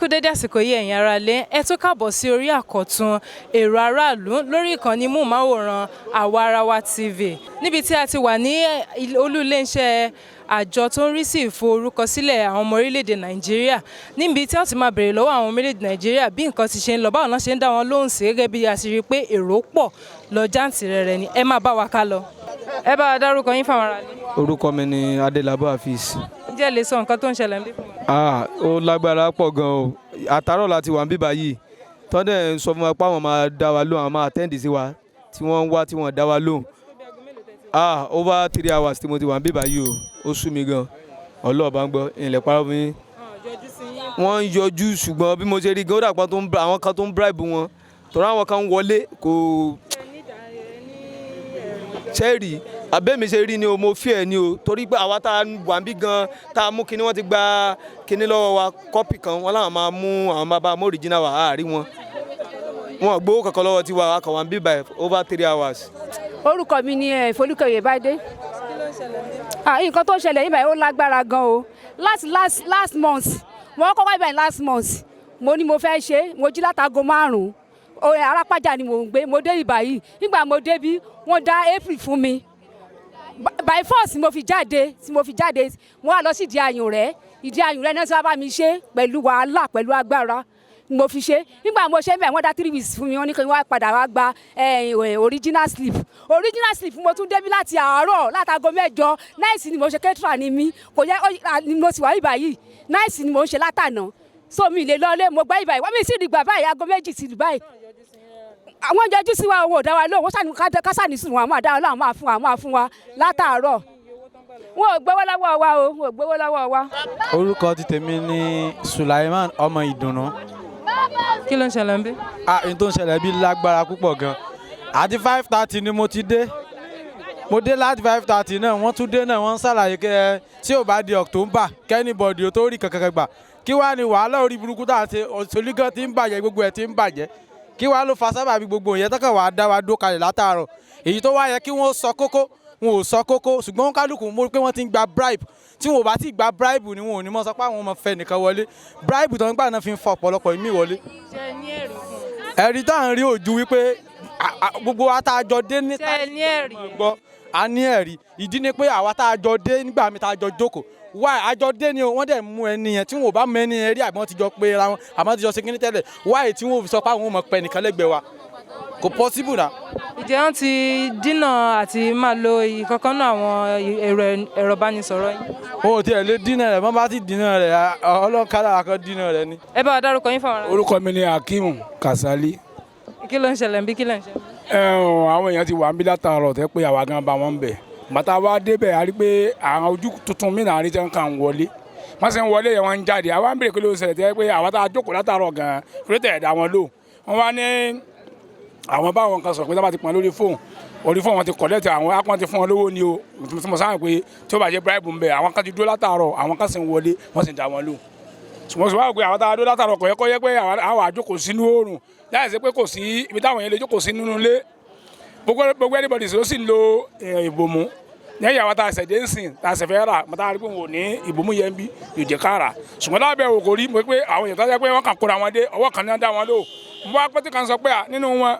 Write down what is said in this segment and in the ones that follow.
kú dédé àsìkò yìí ẹ̀yin ará ilé ẹ tún káàbọ̀ sí orí àkọ́tún èrò aráàlú lórí ìkànnì móhùnmáwòrán Àwaarawa TV níbi tí a ti wà ní olú iléeṣẹ́ àjọ tó ń rí sí ìforúkọsílẹ̀ àwọn ọmọ orílẹ̀-èdè Nàìjíríà níbi tí wọ́n ti máa béèrè lọ́wọ́ àwọn ọmọ orílẹ̀-èdè Nàìjíríà bí nǹkan ti ṣe ń lọ báwọn náà ṣe ń dá wọn lóhùn sí gẹ́gẹ́ bí a sì rí i pé èrò pọ̀ lọ jàǹtìrẹrẹ ni ẹ máa bá wa ká lọ. Ẹ bá wa dárúkọ yín fáwọn ará ilé. Orúkọ mi ni Adélabú Hafiz. Ǹjẹ́ ẹ lè sọ nǹkan tó ń ṣẹlẹ̀ níbí fún wa? Ó lágbára pọ̀ gan o. Àtàárọ̀ láti wà níbí báyìí. Tọ́dẹ̀ ń sọ fún wa pé àwọn máa dá wa lóhùn, àwọn máa attend sí wa tí wọ́n ń wá tí wọ́n dá wa lóhùn. Over 3 hours tí mo ti wà níbí báyìí o. Ó sú mi gan. Ọlọ́ọ̀bá ń gbọ́ ilẹ̀ parọ́ fún yín. Wọ́n ń yọjú ṣùgbọ́n bí mo ṣe rí gan ó dàgbà àwọn kan tó ń bribe wọn. Tọ́ra àwọn kan ń wọlé kò ṣẹ́ẹ̀rì abẹ́mi ṣe rí ni o mo fi ẹ̀ ni o torí pé àwa tá a wà níbí gan tá a mú kinní wọ́n ti gba kinní lọ́wọ́ wa kọ́pì kan wọ́n láwọn máa mú àwọn máa bá mú original wa àárí wọn gbowó kankan lọ́wọ́ tiwa a kàn wá níbí by over 3 hours. Orúkọ mi ni Folúkẹ́ Oyèbádé. Nǹkan tó ṣẹlẹ̀ yìí báyìí ó lágbára gan o last month wọ́n kọ́kọ́ ibà last month mo ní mo fẹ́ ṣe mo jí látago 5 Arápájà ni mò ń gbé mo dé ibà yìí nígbà mo débí wọ́n dá April fún mi by force mo fi jáde mo wá lọ sí ìdí ayùn rẹ̀ náà tí wọ́n bá mi ṣe pẹ̀lú wàhálà pẹ̀lú agbára mo fi ṣe nígbà mo ṣe bẹ́ẹ̀ wọ́n dá 3 weeks fún mi wọ́n ní kí n wá padà wá gba original slip mo tún débí láti àárọ̀ látago 8 náìsì ni mo ṣe kẹ́tìrà ni mi kò yẹ ni mo sì wá ibà yìí náìsì ni mo ń ṣe látànà so mi lè lọlé mo gbá ibà yìí wọ́n mi sì rí gbà báyìí aago 2 sí báyìí àwọn jọjú sí wa owó dá wa lóhùn wọ́n sàní kásánì sùn wọn máa dá ọlọ́run máa fún wa látàárọ̀ wọn ò gbowó lọ́wọ́ wa. Orúkọ ti tèmi ni Sulaiman ọmọ Ìdùnnú. Kí ló ń ṣẹlẹ̀ níbí? N tó ń ṣẹlẹ̀ bí lágbára púpọ̀ gan. Àti 5:30 ni mo ti dé. Mo dé láti 5:30 náà wọ́n tún dé náà wọ́n ń ṣàlàyé kẹ́ tí ò bá di October kẹ́nìbọ̀dì ò tó rí kankan gbà. Kí wàá ní wàhálà orí burúkú tá à ń ṣe òṣèlú ti ń bàjẹ́ gbogbo ẹ̀ ti ń bàjẹ́. Kí wàá ló fa sábàbí gbogbo ìyẹn tọ́kàn wàá dá wa dó kalẹ̀ látàárọ̀. Èyí tó wá yẹ kí wọ́n sọ kókó wọn ò sọ kókó ṣùgbọ́n kálukú mo rí pé wọ́n ti ń gba bribe tí wọn ò bá ti gba bribe ni wọn ò ní mọ̀ sọ pé àwọn ọmọ fẹ́ nìkan wọlé bribe tó ń gbà náà fi ń fa ọ̀pọ̀lọpọ̀ ìmí wọlé. Ẹ̀rí tá à ń rí ojú wípé gbogbo wa tá a jọ dé ní gbọ́ a ní ẹ̀rí ìdí ni pé àwa tá a jọ dé nígbà mi tá a jọ jókòó why àjọ dé ni o wọ́n dẹ̀ mú ẹni yẹn tí wọn ò bá mú ẹni yẹn rí àbí wọ́n ti jọ pé ra wọn àbí wọ́n ti jọ ṣe kíní tẹ́lẹ̀ why tí wọn ò fi sọ pé àwọn ò mọ̀ pẹ́ nìkan lẹ́gbẹ̀ẹ́ wa kò possible na. Ìjẹ́ wọ́n ti dínà àti máa lo ìkankan náà àwọn ẹ̀rọ ìbánisọ̀rọ̀ yín. O ò tiẹ̀ lè dínà rẹ̀ bọ́n bá ti dínà rẹ̀ ọlọ́kadà kan dínà rẹ̀ ni. Ẹ bá wa dárúkọ yín fáwọn ará. Orúkọ mi ni Hakeem Kasali. Kí ló ń ṣẹlẹ̀ níbí kí ló ń ṣẹlẹ̀? Àwọn èèyàn ti wà ń bí látàárọ̀ tẹ́ pé àwa gan bá wọn ń bẹ̀. Bàtà wa débẹ̀ a rí pé àwọn ojú tuntun mí náà rí jẹ́ nǹkan wọlé. Wọ́n sì ń wọlé yẹn wọ́n ń jáde. Àwa ń bèrè pé ló ń ṣẹlẹ̀ tẹ́ pé àwa tá a jókòó látàárọ̀ gan kúrò tẹ̀ ẹ̀dá wọn lò. Wọ́n wá ní àwọn báwọn kan sọ pé tábà ti pọn lórí fóònù wọn ti kọ̀lẹ́tì àwọn apọ́n ti fún wọn lówó ni o tí mo sáà pé tí ó bá jẹ́ bribe ń bẹ àwọn kan ti dúró látàárọ̀ àwọn kan sì ń wọlé wọ́n sì ń dá wọn lò. Ṣùgbọ́n sọ wá pé àwọn tá a dúró látàárọ̀ kò yẹ kó yẹ pé àwọn àjókòó sínú oòrùn láì ṣe pé kò sí ibi táwọn yẹn lè jókòó sí nínú ilé gbogbo anybody ló sì ń lo ìbòmú lẹ́yìn àwọn tá a ṣẹ̀dé ń sìn tá a ṣẹ̀fẹ́ rà mo tá a rí pé wọn ò ní ìbòmú yẹn bí yóò jẹ́ káàrà ṣùgbọ́n lábẹ́ òkò rí mo pé àwọn èèyàn tó jẹ́ pé wọ́n kàn kóra wọn dé ọwọ́ kan náà dá wọn lò mo wá pẹ́tí kan sọ pé nínú wọn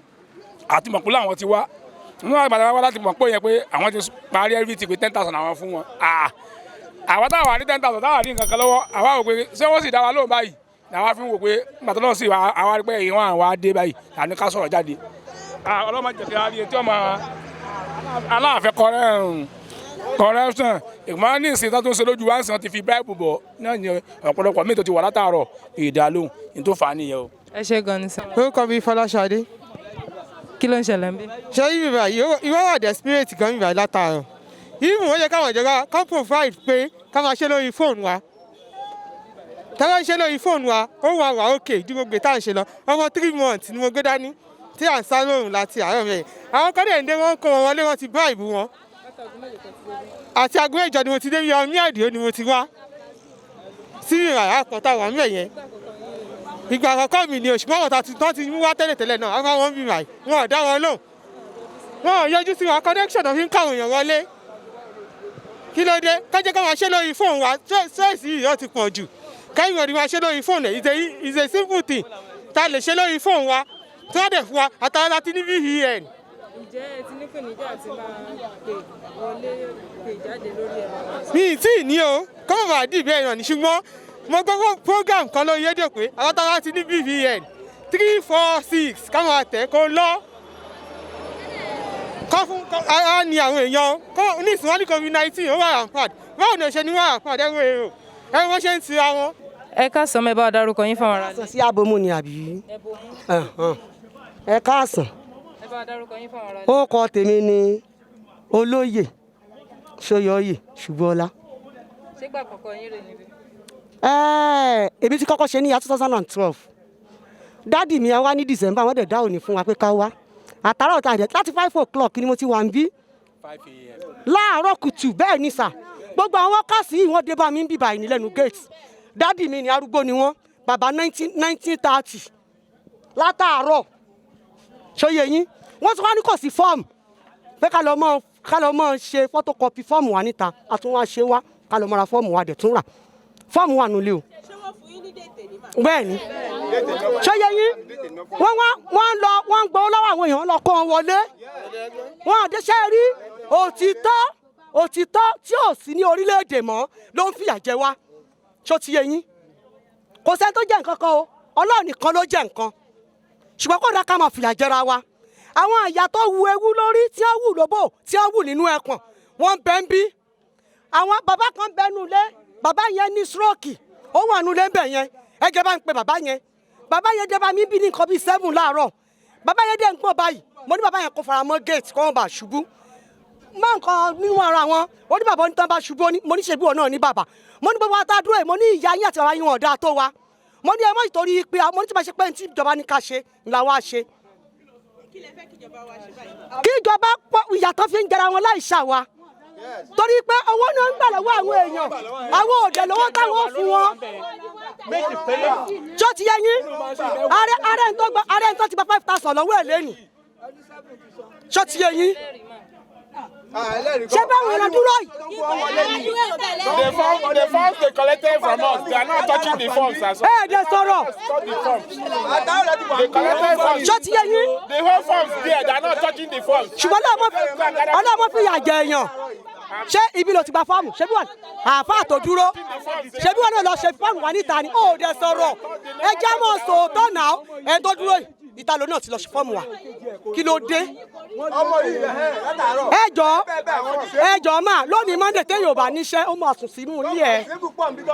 àti mọ̀pọ̀ làwọn ti wá nínú àgbàdo wa láti mọ̀ pé yẹn pé àwọn ti parí everything pé 10,000 àwọn fún wọn àwọn táwa ní 10,000 táwa ní nǹkan kan lọ́wọ́ àwa wò pé ṣé wọ́n sì dá wa lóhùn báyìí làwa fi ń wò pé gbàtọ́ náà sì àwa rí pé èyí wọn àwa dé báyìí làní ká sọ̀rọ̀ jáde ọlọ́mọ jẹ̀kẹ́ á rí etí ọmọ aláàfẹ́ corruption ìgbọ́n ní ìsìn tó ń ṣe lójú wa ń sìn ti fi báìbù bọ̀ náà ní ọ̀pọ̀lọpọ̀ míì tó ti wà látàárọ̀ ìdálóhùn ní tó fà á nìyẹn o. Ẹ ṣe gan ni sá. Orúkọ mi Fọláṣadé. Kí ló ń ṣẹlẹ̀ níbí? Ṣé yìí bíbá ìwọ wà desperate gan bíbá látàárọ̀ yìí wọ́n yẹ káwọn ìjọba kan provide pé ká máa ṣe lórí fóònù wa ká máa ṣe lórí fóònù wa ó wà òkè ju gbogbo tá à ń ṣe lọ ọmọ 3 months ni mo gbé dání tí à ń sá lóòrùn láti àárọ̀ mẹ́rin àwọn kọ́dẹ̀ ń dé wọ́n kó wọn wọlé wọ́n ti bribe wọn àti aago 8 ni mo ti dé bí ọmí àdìo ni mo ti wá sí ìràrá kan táwọn àmì ẹ̀yẹn ìgbà àkọ́kọ́ mi ni òṣùpá wọn tó ti mú wá tẹ́lẹ̀tẹ́lẹ̀ náà àwọn wọn bí báyìí wọn ò dá wọn lò wọn ò yọjú sí wa connection fi ń káwọn èèyàn wọlé kí ló dé kájẹ́ ká máa ṣe lórí fóònù wa ṣọ́ọ̀ṣì yìí ó ti pọ̀ jù kẹ́yìn ọ̀dì máa ṣe lórí fóònù ẹ̀ is a simple thing tá a lè ṣe lórí fóònù wa tí wọ́n dẹ̀ fún wa àtàwọn láti ní VPN. ǹjẹ́ ẹ ti ní pèníjà àti máa pè wọlé pè jáde lórí ẹ̀rọ? mi ì tí ì ní o kọ́mọ̀ bá dì bẹ́ẹ̀ náà ní ṣùgbọ́n mo gbọ́ program kan lórí rédíò pé àwọn táwọn ti ní VPN 346 káwọn àtẹ kó lọ kọ́ fún ara ni àwọn èèyàn ní ìsìnwọ́n ní COVID-19 ó wà rampant báwo ni ò ṣe ní wà rampant ẹ̀rọ wọ́n ṣe ń tira wọn. ẹ káàsán, mẹ́ bá wa dárúkọ yín fáwọn ará sọ sí abomu ni àbí ẹ káàsán. ẹ bá wa dárúkọ yín fáwọn ará. ó kọ tèmi ní olóyè Ṣóyọyè Ṣùgbọ́lá. ṣé gbà àkọ́kọ́ yín rè níbí? èmi ti kọ́kọ́ ṣe ní 2012 dádì mi wá ní December wọ́n dẹ̀ dá òní fún wa pé ká wá àtàrà ọ̀tá àjẹ́ láti 5 o'clock ni mo ti wà ń bí láàárọ̀ kùtù bẹ́ẹ̀ ni sà gbogbo àwọn wákàtí yìí wọ́n dé bá mi ń bíbà ní lẹ́nu gate dádì mi ní arúgbó ni wọ́n bàbá 1930 látàárọ̀ ṣóyè yín wọ́n tún wá ní kò sí fọ́ọ̀mù pé ká lọ mọ́ ṣe photocopy fọ́ọ̀mù wa níta àtúnwá ṣe wá ká lọ mọ́ra fọ́ọ̀mù wa dẹ̀ tún rà fọ́ọ̀mù wà nílé o. bẹ́ẹ̀ ni ṣóyè yín wọ́n ń gbọ́ lọ́wọ́ àwọn èèyàn lọ kó wọn wọlé wọn àdéṣẹ́ rí òtítọ́ tí ò sí ní orílẹ̀-èdè mọ́ ló ń fìyà jẹ wá ṣó ti yé yín kò sẹ́ni tó jẹ́ nǹkan kan o Ọlọ́run nìkan ló jẹ́ nǹkan ṣùgbọ́n kò dáa ká máa fìyà jẹra wa àwọn àyà tó wu ewu lórí tí wọ́n wù lóbò tí wọ́n wù nínú ẹkùn wọ́n bẹ́ ń bí àwọn bàbá kan bẹ́nu lé bàbá yẹn ní stroke ó wà nù lé bẹ̀ yẹn ẹgẹ bá ń pe bàbá yẹn dé bá mi bí ní nǹkan bíi 7 láàárọ̀ bàbá yẹn dé ń gbọ́n báyìí mo ní bàbá yẹn kó fara mọ́ gate kó wọn bá ṣubú má nǹkan nínú ara wọn ó ní bàbá onítàn bá ṣubú mo ní ṣebí wọn náà ní bàbá mo ní gbogbo ata dúró ẹ̀ mo ní ìyá yín àti bàbá yín wọn ọ̀dà tó wa mo ní ẹ mọ́ ìtorí pé mo ní tí ma ṣe pé ní tí ìjọba ní ká ṣe ńlá wa ṣe. kí ìjọba pọ̀ ìyàtọ̀ fi ń jẹra wọn láì ṣàwa torí pé owó náà ń gbà lọ́wọ́ àwọn èèyàn àwọn òde lọ́wọ́ táwọn fún wọn. tó ti yẹ yín ààrẹ ń tó ti gba 5,000 lọ́wọ́ ẹ̀ lẹ́nu tó ti yẹ yín ṣé báwọn èèyàn dúró yìí. The funds they collected from us, they are not touching the funds as well. ẹ̀ẹ́dẹ̀ sọ̀rọ̀. They collected funds. tó ti yẹ yín. The whole funds there, they are not touching the funds. ṣùgbọ́n ọlọ́mọ fi yà jẹ èèyàn ṣé ibi ló ti gba fọ́ọ̀mù ṣé bí wọn àáfàá tó dúró ṣé bí wọn náà lọ ṣe fọ́ọ̀mù wa níta ni ó dẹ sọ̀rọ̀ ẹ jẹ́ mọ́ sòótọ́ náà ẹ tó dúró yìí ìta ló náà ti lọ ṣe fọ́ọ̀mù wa kí ló dé. ẹ jọ̀ọ́ mà lónìí Monday téèyàn ò bá níṣẹ́ ó máa sùn sínú ilé ẹ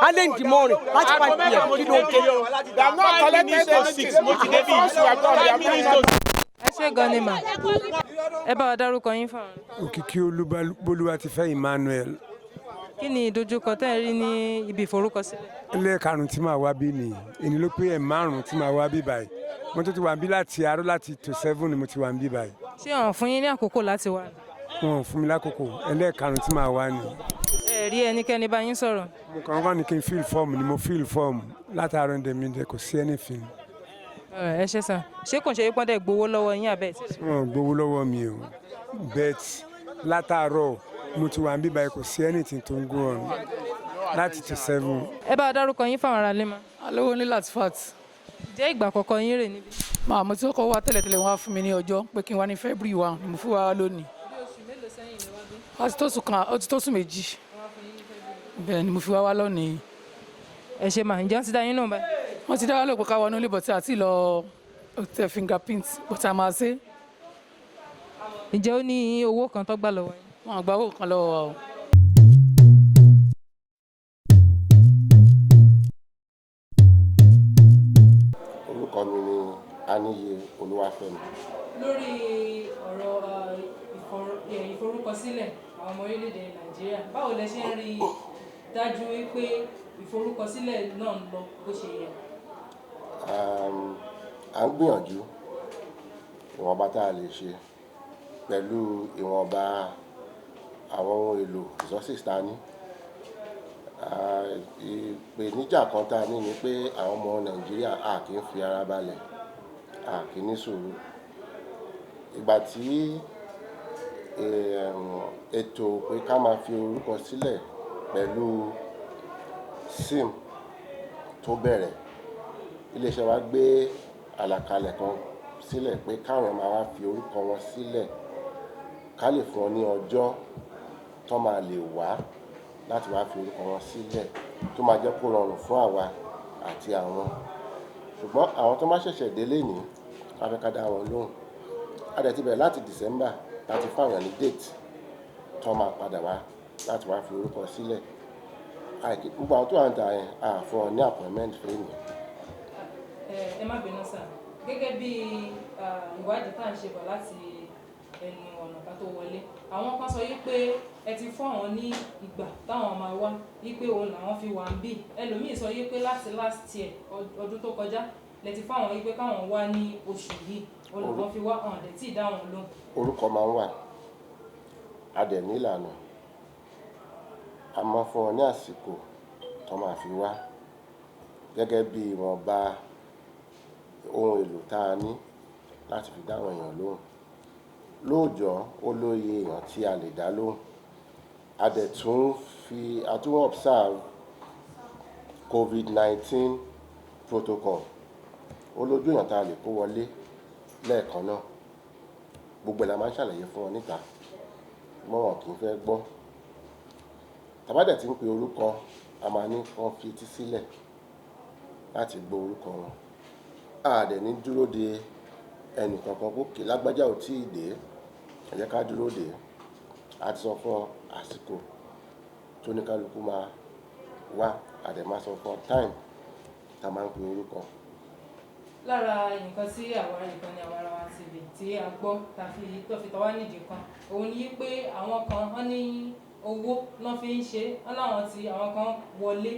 alẹ́ ìdí mọ́rin láti 5 p.m. kí ló dé. They have not collected those 6 motivated funds who have done their business. ẹ ṣé gan ni mà ẹ bá wa dárúkọ yín fáwọn. Òkìkí Olúwatífẹ́ Emmanuel. kí ni ìdojúkọ tẹ́ ẹ rí ní ibi ìforúkọsílẹ̀? ilé karùn-ún tí màá wá bí ni èyí ló pé ẹ̀ márùn-ún tí màá wá bí báyìí mo tó ti wà bí láti àárọ̀ láti tó 7 ni mo ti wà bí báyìí. ṣé àwọn fún yín ní àkókò láti wá? wọn ò fún mi lákòókò ẹlẹ́ karùn-ún tí màá wá ni. ẹ rí ẹnikẹ́ni bá yín sọ̀rọ̀? mo kàn wá ní kí n fill form ni mo fill form látàárọ̀ ǹdẹ̀ mi ǹdẹ̀ kò sí anything. ẹ ṣé sàn ṣé kò ṣe é pọ́ndẹ̀ gbowó lọ́wọ́ yín àbẹ́? wọn ò gbowó lọ́wọ́ mi o bet látàárọ̀ mo ti wà bí báyìí kò sí anything tó ń go on láti tó 7. ẹ bá wa dárúkọ yín fáwọn ará lé ma. alówó ní Latifat. jẹ́ ìgbà àkọ́kọ́ yín rè níbí? màá mo ti kọ́kọ́ wá tẹ́lẹ̀tẹ́lẹ̀ wọ́n á fún mi ní ọjọ́ pé kí n wá ní February 1 ni mo fún wa lónìí. bí oṣù mélòó sẹ́yìn ni wá bí? ó ti tó sùn méjì bẹ́ẹ̀ ni mo fi wá lónìí. ẹ ṣé mà ǹjẹ́ wọ́n ti dá yín nù báyìí? wọ́n ti dá wa lóko ká wọnú ilé bọ̀tí àti lọ tẹ fingerprint bọ̀tí a máa ṣe. ǹjẹ́ ó ní owó kan tó gbà lọ́wọ́ yín? wọn àgbà owó kan lọ́wọ́ wa o. orúkọ mi ni Aníyè Olúwafẹ́mi. lórí ọ̀rọ̀ ìforúkọsílẹ̀ àwọn ọmọ orílẹ̀-èdè Nàìjíríà báwo lẹ ṣe ń rí dájú pé ìforúkọsílẹ̀ náà ń lọ bó ṣe yẹ? À ń gbìyànjú ìwọ̀nba tá a lè ṣe pẹ̀lú ìwọ̀nba àwọn ohun èlò resources tá a ní. Ìpèníjà kan tá a ní ni pé àwọn ọmọ Nàìjíríà a kì í fi ara balẹ̀, a kì í ní sùúrù. Ìgbà tí ètò pé ká máa fi orúkọ sílẹ̀ pẹ̀lú SIM tó bẹ̀rẹ̀ iléeṣẹ́ wa gbé àlàkalẹ̀ kan sílẹ̀ pé káwọn máa wá fi orúkọ wọn sílẹ̀ ká lè fún wọn ní ọjọ́ tó máa lè wá láti wá fi orúkọ wọn sílẹ̀ tó máa jẹ́ kó rọrùn fún àwa àti àwọn. Ṣùgbọ́n àwọn tó máa ṣẹ̀ṣẹ̀ délé ní afẹ́ká dá wọn lóhùn. A dẹ̀ ti bẹ̀rẹ̀ láti December láti fáwọn ní date tó máa padà wá láti wá fi orúkọ sílẹ̀. Gbogbo àwọn tó wà ń ta yẹn fún ọ ní appointment fún ènìyàn. Ẹ má bínú sà, gẹ́gẹ́ bí ìwádìí tá à ń ṣe bọ̀ láti ẹnu ọ̀nà ká tó wọlé, àwọn kan sọ wípé ẹ ti fún àwọn ní ìgbà táwọn máa wá wípé òun làwọn fi wà ń bì. Ẹlòmíì sọ wípé láti last year ọdún tó kọjá lẹ ti fún àwọn wípé káwọn wá ní oṣù yìí òun làwọn fi wá hàn dẹ̀ tí ì dá wọn lóhùn. Orúkọ máa ń wà, a dẹ̀ ní ìlànà, a máa fún wọn ní àsìkò tó máa fi wá gẹ́gẹ́ bí ìwọ̀nba ohun èlò tá a ní láti fi dá àwọn èèyàn lóhùn. Lóòjọ́ ó lóye èèyàn tí a lè dá lóhùn. A dẹ̀ tún observe COVID-19 protocol. Ó lójú èèyàn tá a lè kó wọlé lẹ́ẹ̀kan náà. Gbogbo ẹ̀ la máa ń ṣàlàyé fún wọn níta mọ́ wọn kì í fẹ́ gbọ́. Tàbá dẹ̀ ti ń pe orúkọ a máa ní kán fi etí sílẹ̀ láti gbọ́ orúkọ wọn. A dẹ̀ ní dúró de ẹnì kankan kókè lágbájá ò tí ì dé, ẹ jẹ́ ká dúró dè. A ti sọ fún àsìkò tó ní kálukú máa wá, a dẹ̀ máa sọ fún time tá a máa ń pe orúkọ. Lára nǹkan tí ìkànnì Àwarawa TV tí a gbọ́ tó fi tọwá nídìí kan òun ni pé àwọn kan wọ́n ní owó náà fi ń ṣe, wọ́n láwọn tí àwọn kan wọlé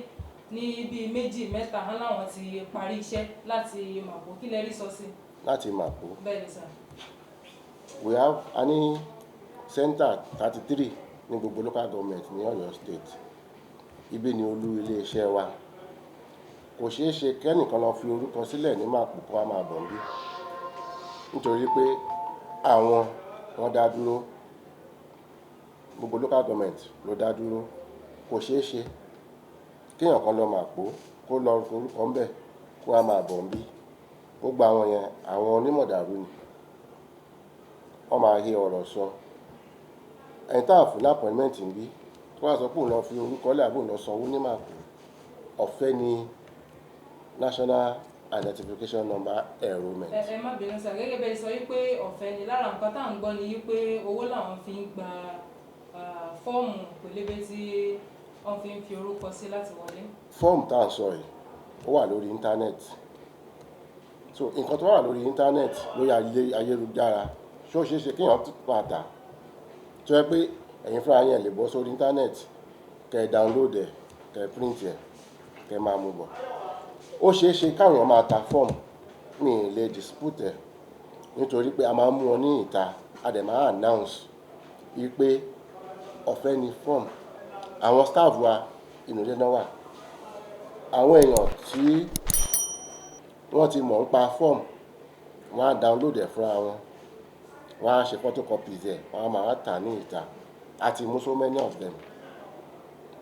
ní bíi 2 mẹ́ta, wọ́n láwọn ti parí iṣẹ́ láti Màpó. Kí lẹ rí sọ sí? Láti Màpó. Bẹ́ẹ̀ ni sà. We have a ní center 33 ní gbogbo local government ní Ọ̀yọ́ state. Ibi ni olú iléeṣẹ́ wa. Kò ṣeé ṣe kẹ́nìkan lọ fi orúkọ sílẹ̀ ní Màpó kó wá máa bọ̀ níbí nítorí pé àwọn wọn dá dúró, gbogbo local government ló dá dúró. Kò ṣeé ṣe kéèyàn kan lọ Màpó kó lọ orúkọ ńbẹ̀ kó wá máa bọ̀ níbí. Gbogbo àwọn yẹn àwọn onímọ̀dàrú ni wọ́n máa he ọ̀rọ̀ sọ. Ẹni tá a fún ní appointment níbí tó wá sọ pé òun lọ fi orúkọ lẹ̀ àbí òun lọ sanwó ní Màpó, ọ̀fẹ́ ni national identification number enrollment. Ẹ má bínú sà, gẹ́gẹ́ bẹ́ẹ̀ sọ wípé ọ̀fẹ́ ni. Lára nǹkan tá à ń gbọ́ ni wípé owó làwọn fi ń gba fọ́ọ̀mù pélébé tí wọ́n fi ń fi orúkọ sí láti wọlé. Fọ́ọ̀mù tá à ń sọ yìí ó wà lórí íńtánẹ́ẹ̀tì. So nǹkan tó wà lórí íńtánẹ́ẹ̀tì lórí ayélujára ṣé ó ṣeé ṣe kéèyàn máa tà tó yẹ pé ẹ̀yin fúnra yẹn lè bọ́ sórí íńtánẹ́ẹ̀tì kẹ́ ẹ download ẹ̀ kẹ́ ẹ print ẹ̀ kẹ́ ẹ máa mú bọ̀. Ó ṣeé ṣe káwọn máa ta fọ́ọ̀mù, mi ì lè dispute ẹ̀ nítorí pé a máa ń mú wọn ní ìta, a dẹ̀ máa announce wípé ọ̀fẹ́ ni fọ́ọ̀mù. Àwọn staff wa inú ilé náà wà. Àwọn èèyàn tí wọ́n ti mọ̀ ń pa fọ́ọ̀mù wọ́n á download ẹ̀ fúnra wọn, wọ́n á ṣe photocopies ẹ̀, wọ́n á máa tà ní ìta. A ti mú so many of them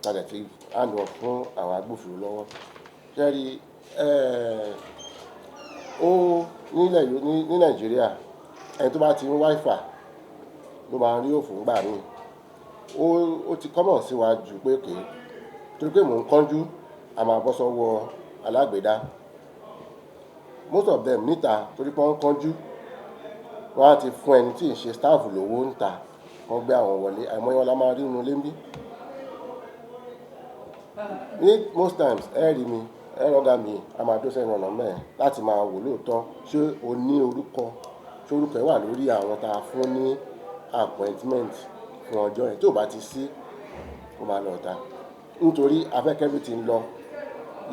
ta dẹ̀ ti hand off fún àwọn agbófinró lọ́wọ́. Ṣẹ́rí ní Nàìjíríà ẹni tó bá ti ń wáìfà ló máa ń rí òfò ńgbà míì. Ó ti common sí wa jù pé kè é torí pé mò ń kánjú a máa bọ́ sọ́wọ́ alágbèédá. Most of them níta torí pé wọ́n kánjú wọ́n á ti fún ẹni tí ì ṣe staff lówó ń ta wọ́n gbé àwọn wọlé. Àìmọye wọn la máa rí inú ilé ń bí. Ní most times ẹ rí mi ẹ rọ́gà mi a máa dó sẹ́nu ọ̀nà mẹ́ẹ̀ láti máa wò lóòótọ́ ṣé o ní orúkọ, ṣé orúkọ ẹ wà lórí àwọn tá a fún ní appointment fún ọjọ́ yẹn. Tí ò bá ti sí ó máa lọ ta nítorí afẹ́kẹ́bí ti ń lọ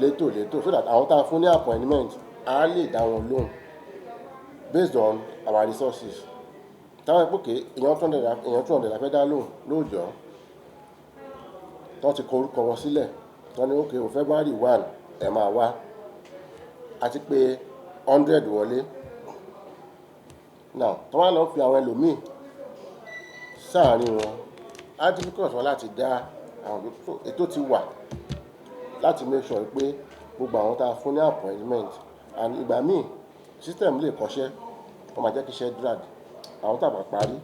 létòlétò so that àwọn tá a fún ní appointment á lè dá wọn lóhùn based on our resources. Táwọn ìpòkè èèyàn 200 la fẹ́ dá lóhùn lóòjọ́ tó ti kọ orúkọ wọn sílẹ̀ tó ní okay o February 1 ẹ máa wá àti pé 100 wọlé. Now tó wá lọ fi àwọn ẹlòmíì sáàárín wọn á difficult wọn láti dá àwọn ètò ti wà láti make sure pé gbogbo àwọn tá a fún ní appointment and ìgbà míì system lè kọ́ṣẹ́ wọ́n máa jẹ́ kí iṣẹ́ drag àwọn tàbá parí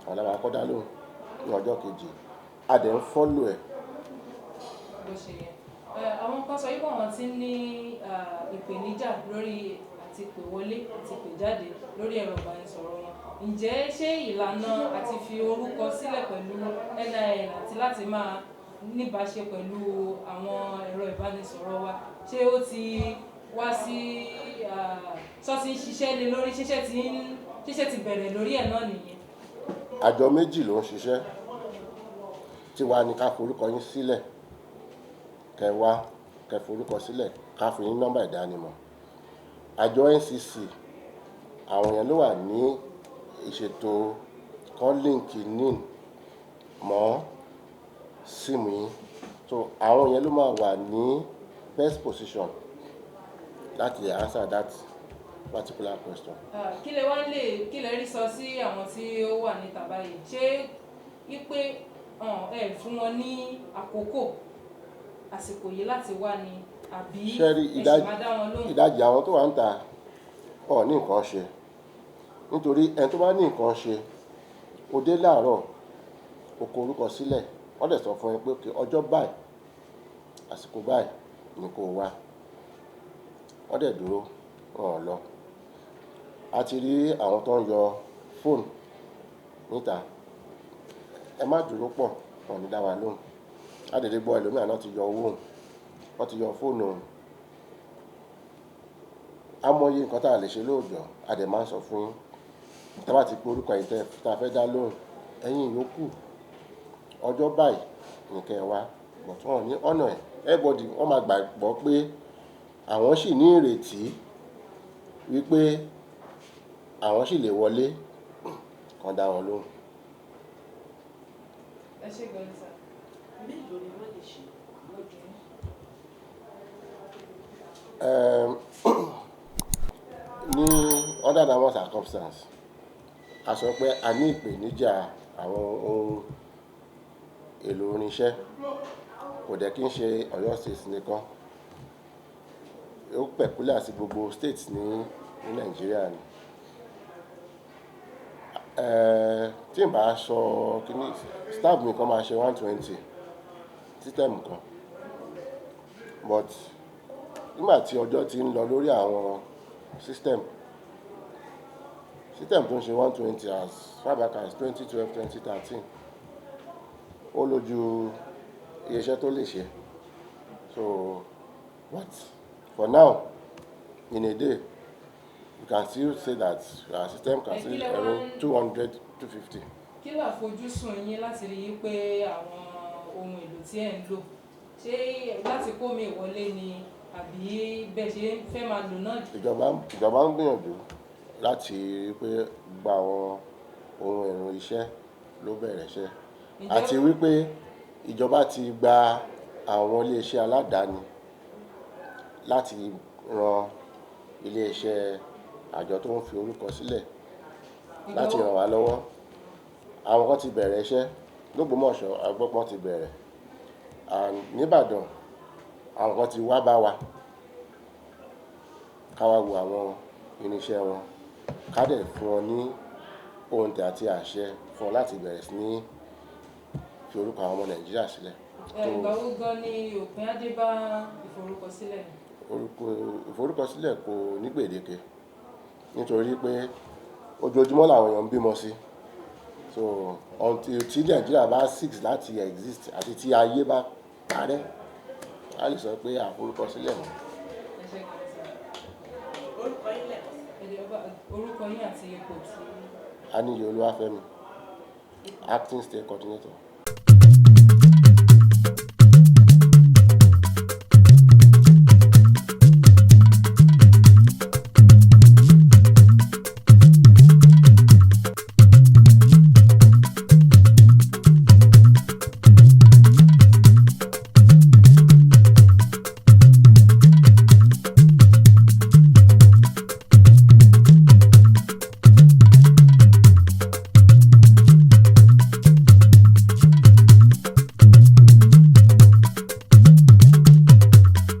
àwọn làwọn akọ́dá lóhùn ní ọjọ́ kejì a dẹ̀ ń follow ẹ̀. bó ṣe yẹ àwọn kan sọ wípé àwọn ti ní ìpèníjà lórí àti pè wọlé àti pè jáde lórí ẹ̀rọ ìbánisọ̀rọ̀ wọn ǹjẹ́ ṣé ìlànà àti fi orúkọ sílẹ̀ pẹ̀lú NIN àti láti máa níbáṣe pẹ̀lú àwọn ẹ̀rọ ìbánisọ̀rọ̀ wa ṣé ó ti wá sí ṣọ́ọ̀tì ń ṣiṣẹ́ lé lórí ṣíṣẹ́ ti bẹ̀rẹ̀ lórí ẹ̀ náà nìyẹn. àjọ méjì ló ń ṣiṣẹ́ tiwa ni ká forúkọ yín sílẹ̀ kẹ́ forúkọ sílẹ̀ ká fi yín nọ́mbà ìdánimọ̀ àjọ NCC àwọn yẹn ló wà ní ìṣètò kan líǹkì NIN mọ́ síìmù yín so àwọn yẹn ló máa wà ní best position láti answer that particular question. kí lẹ rí sọ sí àwọn tí ó wà níta báyìí ṣé wípé ẹ fún wọn ní àsìkò yìí láti wá ni àbí ẹ̀sìn máa dá wọn lóhùn. ìdajì àwọn tó wà ń ta ọ̀ ní nǹkan ṣe nítorí ẹni tó bá ní nǹkan ṣe ó dé láàárọ̀ ó kọ orúkọ sílẹ̀ wọ́n dẹ̀ sọ fún ẹ pé ọjọ́ báyìí àsìkò báyìí ni kò wá wọ́n dẹ̀ dúró wọn ò lọ. a ti rí àwọn tó ń yọ fóònù níta ẹ má dúró pọ̀ wọn ní dá wa lóhùn a dẹ̀ lè gbọ́ ẹlòmíràn náà ti yọ owó wọn ti yọ fóònù amóye nǹkan tá a lè ṣe lóòjọ́ a dẹ̀ máa ń sọ fún yín tá a bá ti pe orúkọ yìí tá a fẹ́ dá lóhùn ẹ̀yin yòókù ọjọ́ báyìí nìkẹ́ wá but wọn ní ọ̀nà ẹ̀ everybody wọ́n máa gbàgbọ́ pé àwọn sì ní ìrètí wípé àwọn sì lè wọlé kan dá wọn lóhùn. ẹ ṣe gbọ́dọ̀ sá. mélòó ni wọ́n lè ṣe lọ́dún? ní under normal circumstance a sọ pé a ní ìpèníjà àwọn ohun èlò irinṣẹ́ kò dẹ̀ kí n ṣe Ọ̀yọ́ state nìkan ó pẹ̀kúlẹ̀ sí gbogbo states ní Nàìjíríà ni tí n bá sọ kíní staff mi kan máa ṣe 120 system kan but nígbà tí ọjọ́ ti ń lọ lórí àwọn system tó ń ṣe 120 as far back as 2012 2013 ó lójú iléeṣẹ́ tó lè ṣe so but for now in a day you can still say that our system can still around 200 250. kí ló àfojúsùn yín láti rí i pé àwọn ohun èlò tí ẹ̀ ń lò ṣé láti kó mi wọlé ni àbí bẹ́ẹ̀ ṣe fẹ́ máa lò náà. ìjọba ń gbìyànjú láti rí i pé gba àwọn ohun èlò iṣẹ́ ló bẹ̀rẹ̀ iṣẹ́ àti wípé ìjọba ti gba àwọn iléeṣẹ́ aládàáni láti ran iléeṣẹ́ àjọ tó ń fi orúkọ sílẹ̀ láti ràn wá lọ́wọ́ àwọn kan ti bẹ̀rẹ̀ iṣẹ́ l'Ógbómọ̀ṣọ́ agbọ́pọ́n ti bẹ̀rẹ̀ n'Íbàdàn àwọn kan ti wá bá wa ká wá wo àwọn irinṣẹ́ wọn ká dẹ̀ fún wọn ní òǹtẹ̀ àti àṣẹ fún wọn láti bẹ̀rẹ̀ sí ní fi orúkọ àwọn ọmọ Nàìjíríà sílẹ̀. ìgbà wo gan ni òpin adé bá ìforúkọsílẹ̀? ìforúkọsílẹ̀ kò ní gbèdéke nítorí pé ojoojúmọ́ làwọn èèyàn ń bímọ sí so until tí Nàìjíríà bá 6 láti exist àti tí ayé bá parẹ́ a lè sọ pé àforúkọsílẹ̀ mọ́. orúkọ yín àti ipò tí. Aníyì Olúwafẹ́mi acting state coordinator.